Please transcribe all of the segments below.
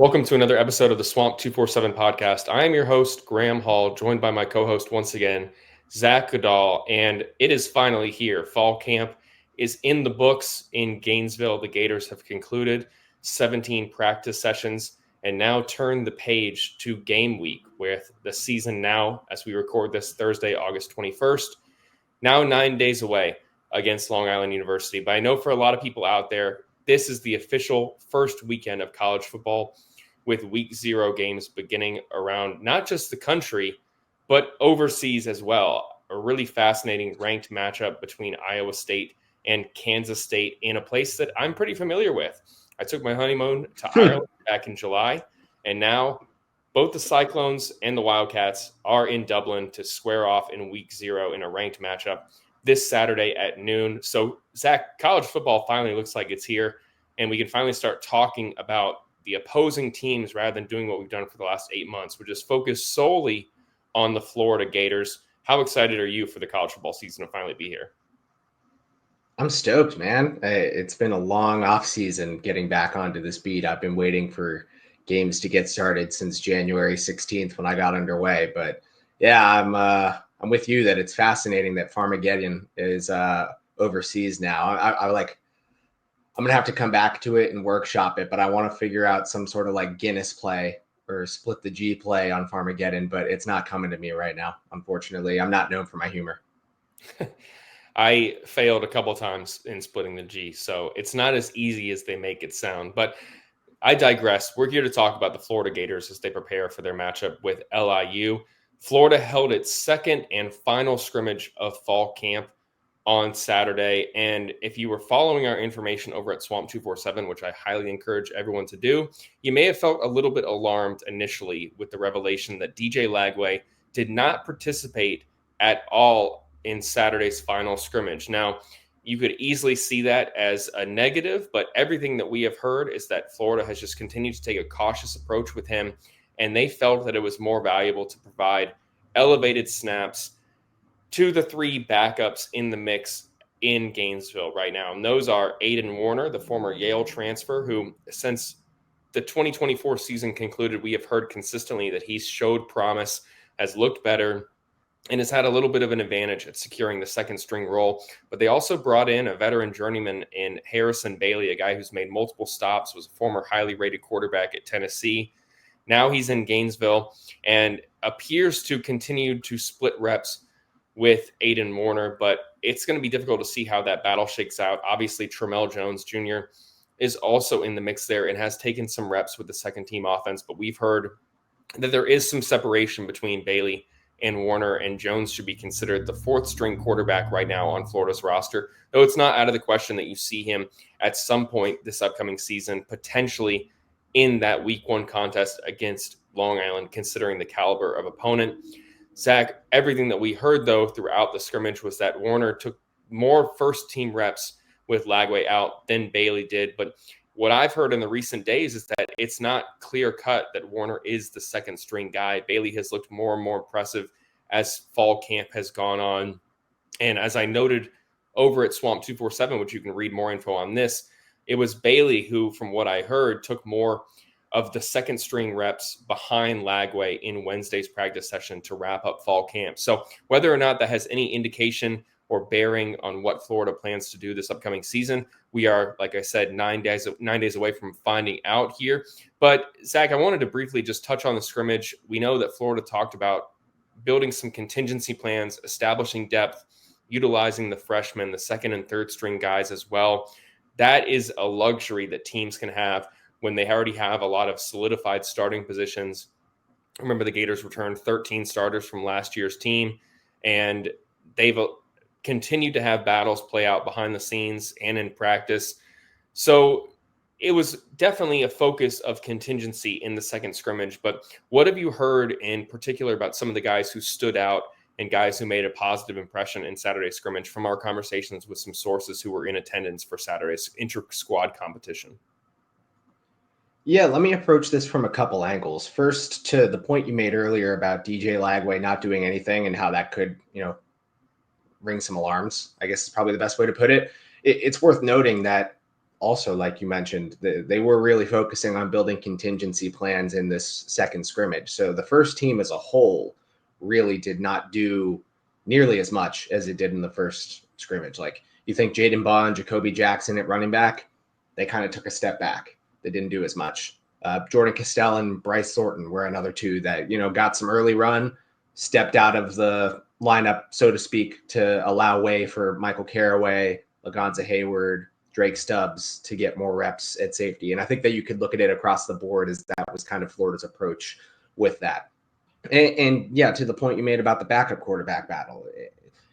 Welcome to another episode of the Swamp247 Podcast. I am your host, Graham Hall, joined by my co-host once again, Zach Goodall, and it is finally here. Fall camp is in the books in Gainesville. The Gators have concluded 17 practice sessions and now turn the page to game week with the season now, as we record this Thursday, August 21st, now 9 days away against Long Island University. But I know for a lot of people out there, this is the official first weekend of college football, with week 0 games beginning around not just the country, but overseas as well. A really fascinating ranked matchup between Iowa State and Kansas State in a place that I'm pretty familiar with. I took my honeymoon to Ireland back in July, and now both the Cyclones and the Wildcats are in Dublin to square off in week 0 in a ranked matchup this Saturday at noon. So, Zach, college football finally looks like it's here, and we can finally start talking about the opposing teams rather than doing what we've done for the last 8 months. We're just focused solely on the Florida Gators. How excited are you for the college football season to finally be here? I'm stoked, man. It's been a long off season getting back onto this beat. I've been waiting for games to get started since January 16th when I got underway. But yeah, I'm with you that it's fascinating that Farmageddon is overseas now. I'm gonna have to come back to it and workshop it, but I want to figure out some sort of like Guinness play or split the G play on Farmageddon, but it's not coming to me right now. Unfortunately, I'm not known for my humor. I failed a couple times in splitting the G, so it's not as easy as they make it sound. But I digress. We're here to talk about the Florida Gators as they prepare for their matchup with LIU. Florida held its second and final scrimmage of fall camp on Saturday. And if you were following our information over at Swamp247, which I highly encourage everyone to do, you may have felt a little bit alarmed initially with the revelation that DJ Lagway did not participate at all in Saturday's final scrimmage. Now, you could easily see that as a negative, but everything that we have heard is that Florida has just continued to take a cautious approach with him, and they felt that it was more valuable to provide elevated snaps to the 3 backups in the mix in Gainesville right now. And those are Aiden Warner, the former Yale transfer, who since the 2024 season concluded, we have heard consistently that he's showed promise, has looked better, and has had a little bit of an advantage at securing the second string role. But they also brought in a veteran journeyman in Harrison Bailey, a guy who's made multiple stops, was a former highly rated quarterback at Tennessee. Now he's in Gainesville and appears to continue to split reps with Aiden Warner, but it's going to be difficult to see how that battle shakes out. Obviously, Tramell Jones Jr. is also in the mix there and has taken some reps with the second team offense, but we've heard that there is some separation between Bailey and Warner, and Jones should be considered the 4th string quarterback right now on Florida's roster, though it's not out of the question that you see him at some point this upcoming season, potentially in that week 1 contest against Long Island, considering the caliber of opponent. Zach, everything that we heard, though, throughout the scrimmage was that Warner took more first-team reps with Lagway out than Bailey did. But what I've heard in the recent days is that it's not clear-cut that Warner is the second-string guy. Bailey has looked more and more impressive as fall camp has gone on. And as I noted over at Swamp247, which you can read more info on this, it was Bailey who, from what I heard, took more of the second string reps behind Lagway in Wednesday's practice session to wrap up fall camp. So whether or not that has any indication or bearing on what Florida plans to do this upcoming season, we are, like I said, 9 days away from finding out here. But Zach, I wanted to briefly just touch on the scrimmage. We know that Florida talked about building some contingency plans, establishing depth, utilizing the freshmen, the second and third string guys as well. That is a luxury that teams can have when they already have a lot of solidified starting positions. Remember, the Gators returned 13 starters from last year's team, and they've continued to have battles play out behind the scenes and in practice. So it was definitely a focus of contingency in the second scrimmage. But what have you heard in particular about some of the guys who stood out and guys who made a positive impression in Saturday's scrimmage from our conversations with some sources who were in attendance for Saturday's inter-squad competition? Yeah, let me approach this from a couple angles. First, to the point you made earlier about DJ Lagway not doing anything and how that could, ring some alarms, I guess is probably the best way to put it. It's worth noting that also, like you mentioned, they were really focusing on building contingency plans in this second scrimmage. So the first team as a whole really did not do nearly as much as it did in the first scrimmage. Like, you think Jaden Bond, Jacoby Jackson at running back, they kind of took a step back. They didn't do as much. Jordan Castell and Bryce Thornton were another two that, got some early run, stepped out of the lineup, so to speak, to allow way for Michael Carraway, Lagonza Hayward, Drake Stubbs to get more reps at safety. And I think that you could look at it across the board as that was kind of Florida's approach with that. And yeah, to the point you made about the backup quarterback battle,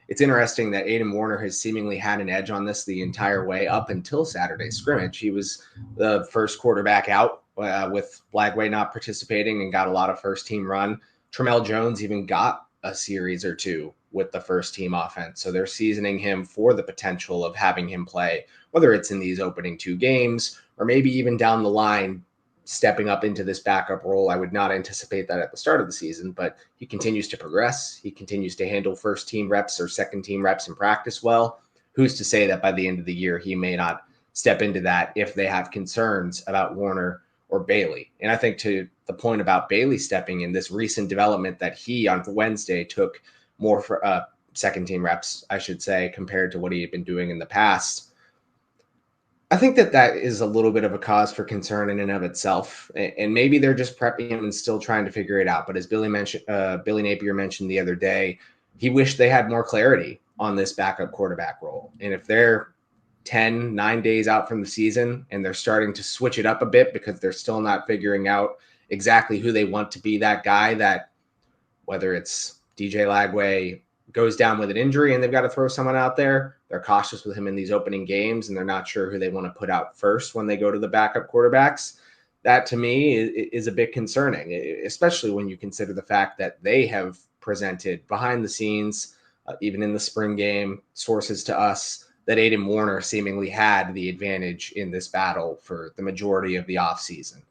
it's interesting that Aiden Warner has seemingly had an edge on this the entire way up until Saturday's scrimmage. He was the first quarterback out with Lagway not participating and got a lot of first team run. Tramel Jones even got a series or two with the first team offense. So they're seasoning him for the potential of having him play, whether it's in these opening two games or maybe even down the line, stepping up into this backup role. I would not anticipate that at the start of the season, but he continues to progress. He continues to handle first team reps or second team reps in practice well. Who's to say that by the end of the year, he may not step into that if they have concerns about Warner or Bailey? And I think to the point about Bailey stepping in, this recent development that he on Wednesday took more for second team reps, I should say, compared to what he had been doing in the past. I think that is a little bit of a cause for concern in and of itself. And maybe they're just prepping him and still trying to figure it out. But as Billy Napier mentioned the other day, he wished they had more clarity on this backup quarterback role. And if they're 9 days out from the season and they're starting to switch it up a bit because they're still not figuring out exactly who they want to be, that guy that, whether it's DJ Lagway goes down with an injury and they've got to throw someone out there, they're cautious with him in these opening games and they're not sure who they want to put out first when they go to the backup quarterbacks. That to me is a bit concerning, especially when you consider the fact that they have presented behind the scenes, even in the spring game, sources to us that Aiden Warner seemingly had the advantage in this battle for the majority of the offseason.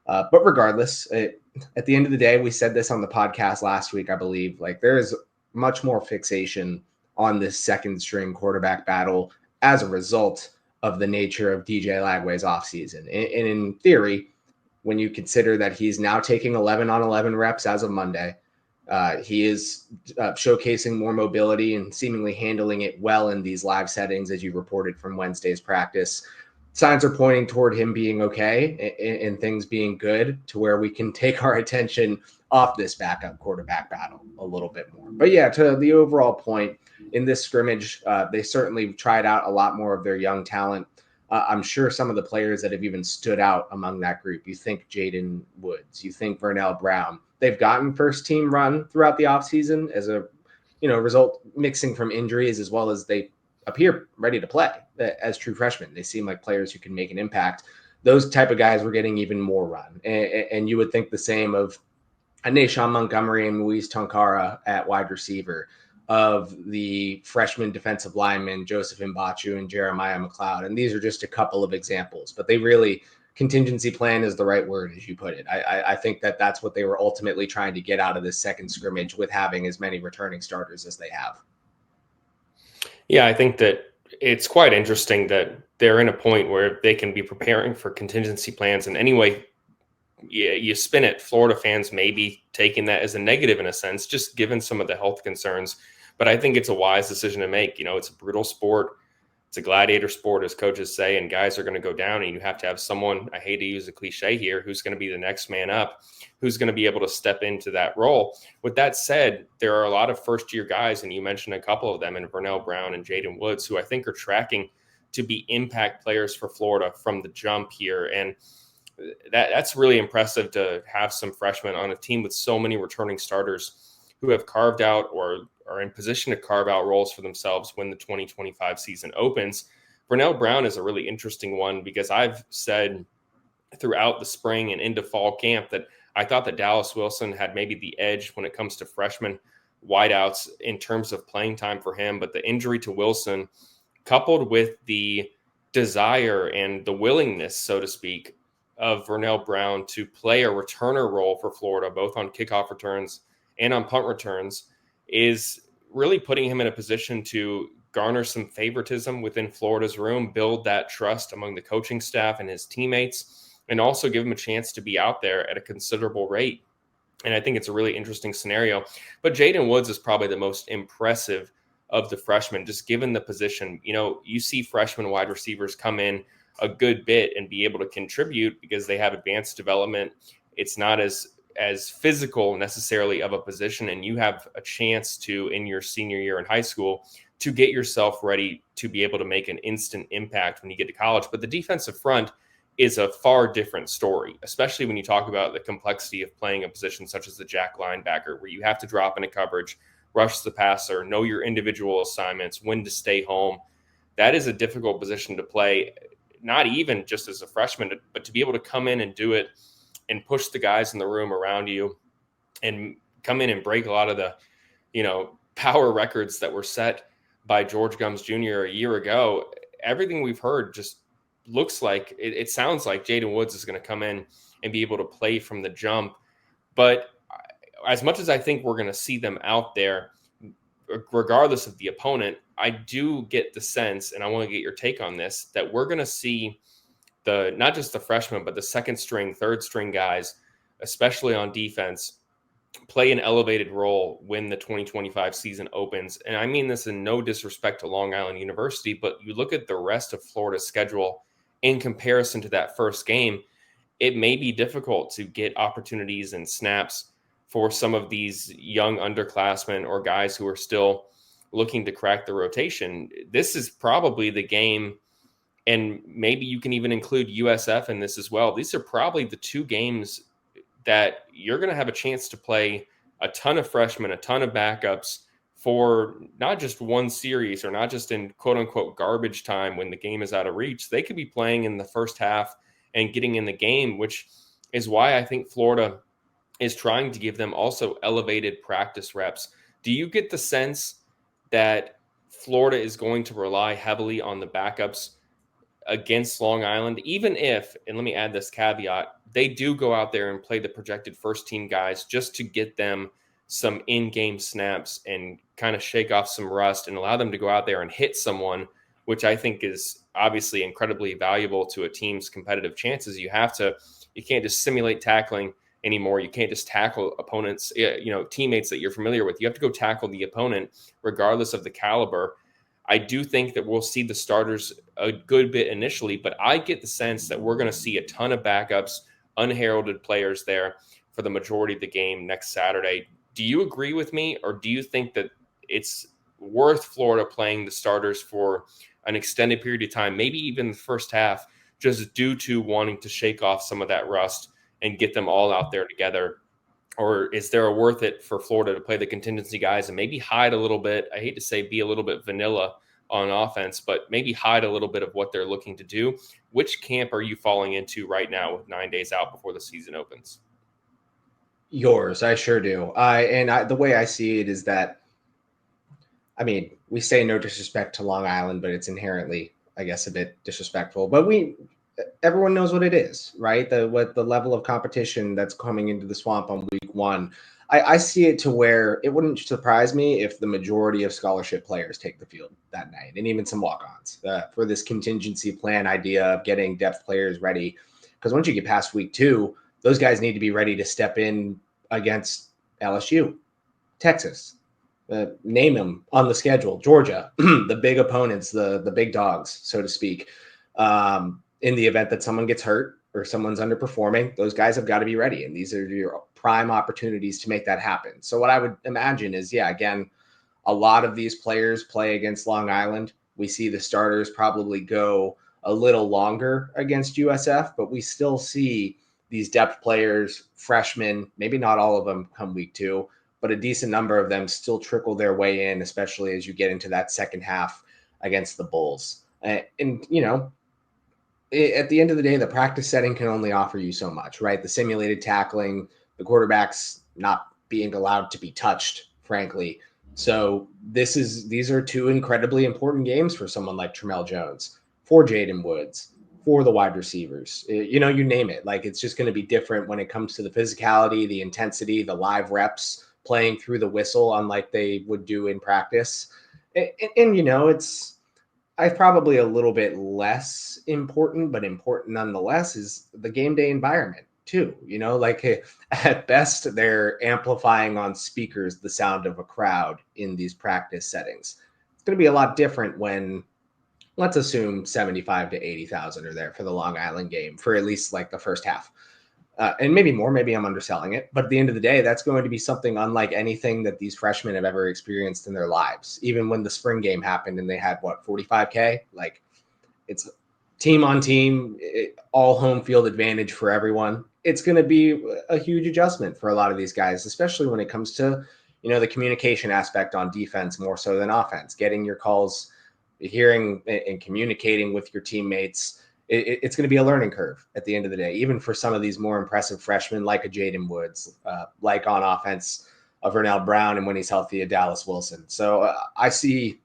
But regardless, at the end of the day, we said this on the podcast last week, I believe, like there is much more fixation on this second string quarterback battle as a result of the nature of DJ Lagway's offseason. And in theory, when you consider that he's now taking 11 on 11 reps as of Monday, he is showcasing more mobility and seemingly handling it well in these live settings, as you reported from Wednesday's practice. Signs are pointing toward him being okay and things being good to where we can take our attention off this backup quarterback battle a little bit more. But yeah, to the overall point, in this scrimmage, they certainly tried out a lot more of their young talent. I'm sure some of the players that have even stood out among that group, you think Jaden Woods, you think Vernell Brown, they've gotten first team run throughout the offseason as a result, mixing from injuries as well as they appear ready to play as true freshmen. They seem like players who can make an impact. Those type of guys were getting even more run. And you would think the same of Nashawn Montgomery and Luis Tonkara at wide receiver, of the freshman defensive linemen, Joseph Mbachu and Jeremiah McLeod. And these are just a couple of examples, but they really, contingency plan is the right word, as you put it. I think that's what they were ultimately trying to get out of this second scrimmage with having as many returning starters as they have. Yeah, I think that it's quite interesting that they're in a point where they can be preparing for contingency plans. And anyway, you spin it, Florida fans may be taking that as a negative in a sense, just given some of the health concerns. But I think it's a wise decision to make. It's a brutal sport. It's a gladiator sport, as coaches say, and guys are going to go down, and you have to have someone, I hate to use a cliche here, who's going to be the next man up, who's going to be able to step into that role. With that said, there are a lot of first-year guys, and you mentioned a couple of them, and Vernell Brown and Jaden Woods, who I think are tracking to be impact players for Florida from the jump here. And that's really impressive to have some freshmen on a team with so many returning starters who have carved out or are in position to carve out roles for themselves when the 2025 season opens. Vernell Brown is a really interesting one because I've said throughout the spring and into fall camp that I thought that Dallas Wilson had maybe the edge when it comes to freshman wideouts in terms of playing time for him. But the injury to Wilson, coupled with the desire and the willingness, so to speak, of Vernell Brown to play a returner role for Florida, both on kickoff returns and on punt returns, is really putting him in a position to garner some favoritism within Florida's room, build that trust among the coaching staff and his teammates, and also give him a chance to be out there at a considerable rate. And I think it's a really interesting scenario. But Jaden Woods is probably the most impressive of the freshmen, just given the position. You see freshman wide receivers come in a good bit and be able to contribute because they have advanced development. It's not as physical necessarily of a position, and you have a chance to, in your senior year in high school, to get yourself ready to be able to make an instant impact when you get to college. But the defensive front is a far different story, especially when you talk about the complexity of playing a position such as the jack linebacker, where you have to drop into coverage, rush the passer, know your individual assignments, when to stay home. That is a difficult position to play, not even just as a freshman, but to be able to come in and do it and push the guys in the room around you and come in and break a lot of the, power records that were set by George Gumbs Jr. a year ago. Everything we've heard just looks like, it sounds like Jaden Woods is going to come in and be able to play from the jump. But as much as I think we're going to see them out there, regardless of the opponent, I do get the sense, and I want to get your take on this, that we're going to see not just the freshmen, but the second string, third string guys, especially on defense, play an elevated role when the 2025 season opens. And I mean this in no disrespect to Long Island University, but you look at the rest of Florida's schedule in comparison to that first game, it may be difficult to get opportunities and snaps for some of these young underclassmen or guys who are still looking to crack the rotation. This is probably the game, and maybe you can even include USF in this as well. These are probably the two games that you're going to have a chance to play a ton of freshmen, a ton of backups for not just one series or not just in quote unquote garbage time when the game is out of reach. They could be playing in the first half and getting in the game, which is why I think Florida is trying to give them also elevated practice reps. Do you get the sense that Florida is going to rely heavily on the backups against Long Island, even if, and let me add this caveat, they do go out there and play the projected first team guys just to get them some in-game snaps and kind of shake off some rust and allow them to go out there and hit someone, which I think is obviously incredibly valuable to a team's competitive chances. You can't just simulate tackling anymore. You can't just tackle opponents, teammates that you're familiar with. You have to go tackle the opponent regardless of the caliber. I do think that we'll see the starters a good bit initially, but I get the sense that we're going to see a ton of backups, unheralded players there for the majority of the game next Saturday. Do you agree with me, or do you think that it's worth Florida playing the starters for an extended period of time, maybe even the first half, just due to wanting to shake off some of that rust and get them all out there together? Or is there a worth it for Florida to play the contingency guys and maybe hide a little bit? I hate to say be a little bit vanilla on offense, but maybe hide a little bit of what they're looking to do. Which camp are you falling into right now with 9 days out before the season opens? Yours, I sure do. The way I see it is that, I mean, we say no disrespect to Long Island, but it's inherently, I guess, a bit disrespectful. But everyone knows what it is, right? What the level of competition that's coming into the Swamp on week one. I see it to where it wouldn't surprise me if the majority of scholarship players take the field that night, and even some walk-ons for this contingency plan idea of getting depth players ready. Because once you get past week two, those guys need to be ready to step in against LSU, Texas, name them on the schedule, Georgia, the big opponents, the big dogs, so to speak. In the event that someone gets hurt or someone's underperforming, those guys have got to be ready. And these are your prime opportunities to make that happen. So what I would imagine is, again, a lot of these players play against Long Island. We see the starters probably go a little longer against USF, but we still see these depth players, freshmen, maybe not all of them come week two, but a decent number of them still trickle their way in, especially as you get into that second half against the Bulls. And at the end of the day, the practice setting can only offer you so much, right? The simulated tackling, the quarterbacks not being allowed to be touched, frankly. So these are two incredibly important games for someone like Tramel Jones, for Jaden Woods, for the wide receivers. You name it. Like, it's just going to be different when it comes to the physicality, the intensity, the live reps, playing through the whistle, unlike they would do in practice. And it's I probably a little bit less important, but important nonetheless, is the game day environment too. Like at best, they're amplifying on speakers the sound of a crowd in these practice settings. It's going to be a lot different when, let's assume 75 to 80,000 are there for the Long Island game for at least like the first half. And maybe more, maybe I'm underselling it. But at the end of the day, that's going to be something unlike anything that these freshmen have ever experienced in their lives. Even when the spring game happened and they had 45K, like it's team on team, all home field advantage for everyone. It's going to be a huge adjustment for a lot of these guys, especially when it comes to, the communication aspect on defense more so than offense, getting your calls, hearing and communicating with your teammates. It's going to be a learning curve at the end of the day, even for some of these more impressive freshmen like a Jaden Woods, like on offense of Vernell Brown, and when he's healthy, a Dallas Wilson. So I see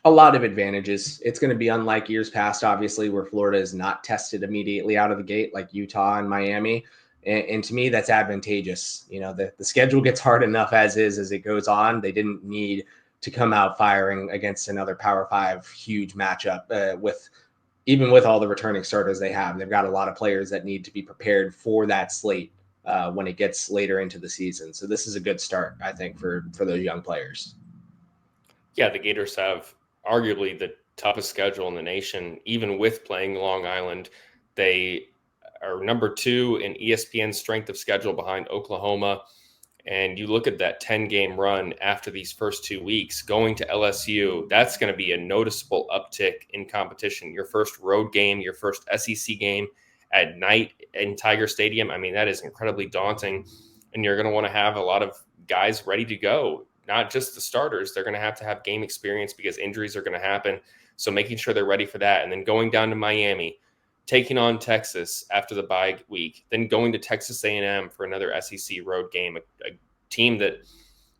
a lot of advantages. It's going to be unlike years past, obviously, where Florida is not tested immediately out of the gate like Utah and Miami. And to me, that's advantageous. The schedule gets hard enough as it goes on. They didn't need to come out firing against another Power 5 huge matchup with all the returning starters they have. They've got a lot of players that need to be prepared for that slate when it gets later into the season. So this is a good start, I think, for those young players. Yeah, the Gators have arguably the toughest schedule in the nation. Even with playing Long Island, they are number 2 in ESPN strength of schedule behind Oklahoma. And you look at that 10-game run after these first 2 weeks, going to LSU, that's going to be a noticeable uptick in competition. Your first road game, your first SEC game at night in Tiger Stadium, I mean, that is incredibly daunting. And you're going to want to have a lot of guys ready to go, not just the starters. They're going to have game experience because injuries are going to happen. So making sure they're ready for that. And then going down to Miami, taking on Texas after the bye week, then going to Texas A&M for another SEC road game, a team that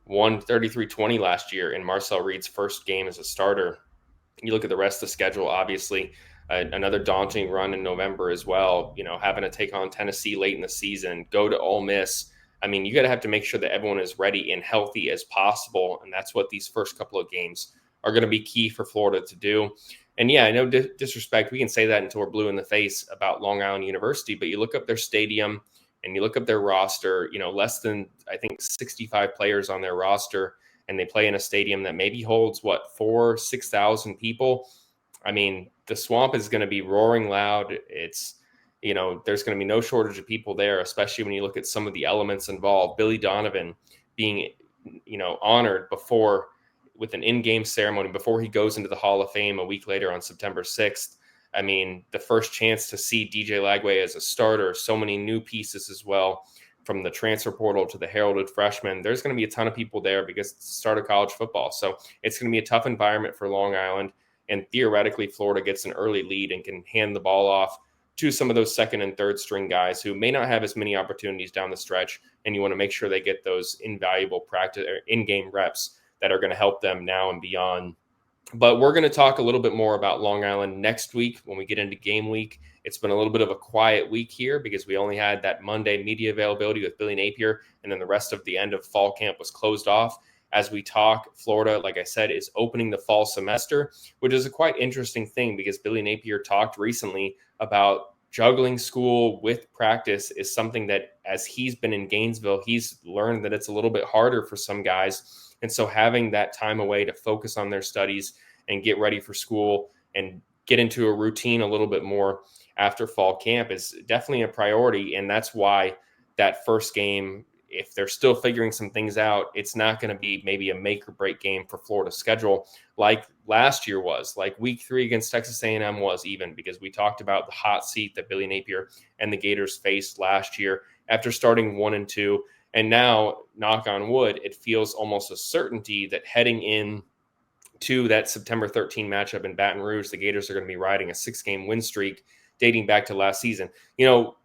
won 33-20 last year in Marcel Reed's first game as a starter. You look at the rest of the schedule, obviously, another daunting run in November as well, having to take on Tennessee late in the season, go to Ole Miss. I mean, you got to have to make sure that everyone is ready and healthy as possible, and that's what these first couple of games are going to be key for Florida to do. And yeah, I know disrespect. We can say that until we're blue in the face about Long Island University, but you look up their stadium and you look up their roster, less than, I think, 65 players on their roster, and they play in a stadium that maybe holds, 6,000 people. I mean, the Swamp is going to be roaring loud. It's, there's going to be no shortage of people there, especially when you look at some of the elements involved. Billy Donovan being, honored with an in-game ceremony before he goes into the Hall of Fame a week later on September 6th. I mean, the first chance to see DJ Lagway as a starter, so many new pieces as well, from the transfer portal to the heralded freshman. There's going to be a ton of people there because it's the start of college football. So it's going to be a tough environment for Long Island. And theoretically, Florida gets an early lead and can hand the ball off to some of those second and third string guys who may not have as many opportunities down the stretch. And you want to make sure they get those invaluable practice or in-game reps that are going to help them now and beyond. But we're going to talk a little bit more about Long Island next week when we get into game week. It's been a little bit of a quiet week here because we only had that Monday media availability with Billy Napier, and then the rest of the end of fall camp was closed off. As we talk, Florida, like I said, is opening the fall semester, which is a quite interesting thing because Billy Napier talked recently about juggling school with practice is something that, as he's been in Gainesville, he's learned that it's a little bit harder for some guys. And so having that time away to focus on their studies and get ready for school and get into a routine a little bit more after fall camp is definitely a priority. And that's why that first game, if they're still figuring some things out, it's not going to be maybe a make or break game for Florida's schedule like last year was, like week 3 against Texas A&M was, even because we talked about the hot seat that Billy Napier and the Gators faced last year after starting 1-2. And now, knock on wood, it feels almost a certainty that heading in to that September 13 matchup in Baton Rouge, the Gators are going to be riding a 6-game win streak dating back to last season.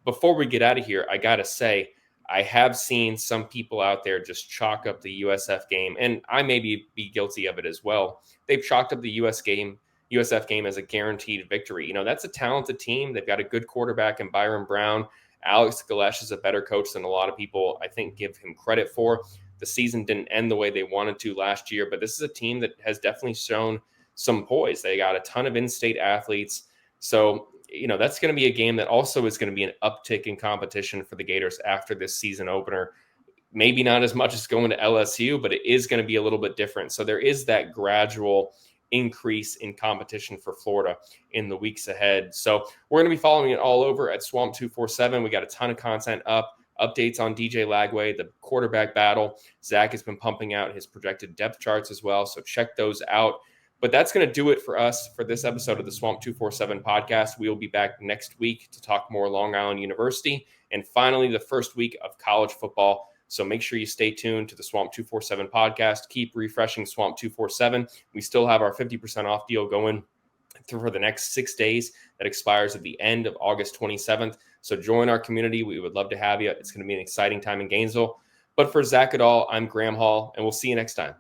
Before we get out of here, I got to say, I have seen some people out there just chalk up the USF game, and I may be guilty of it as well. They've chalked up the USF game as a guaranteed victory. That's a talented team. They've got a good quarterback in Byron Brown. Alex Galesh is a better coach than a lot of people, I think, give him credit for. The season didn't end the way they wanted to last year, but this is a team that has definitely shown some poise. They got a ton of in-state athletes. So, that's going to be a game that also is going to be an uptick in competition for the Gators after this season opener. Maybe not as much as going to LSU, but it is going to be a little bit different. So there is that gradual increase in competition for Florida in the weeks ahead. So we're going to be following it all over at Swamp247. We got a ton of content up, updates on DJ Lagway, the quarterback battle. Zach has been pumping out his projected depth charts as well, so check those out. But that's going to do it for us for this episode of the Swamp247 podcast. We will be back next week to talk more Long Island University and finally the first week of college football. So make sure you stay tuned to the Swamp247 podcast. Keep refreshing Swamp247. We still have our 50% off deal going for the next 6 days that expires at the end of August 27th. So join our community. We would love to have you. It's going to be an exciting time in Gainesville. But for Zach Goodall, I'm Graham Hall, and we'll see you next time.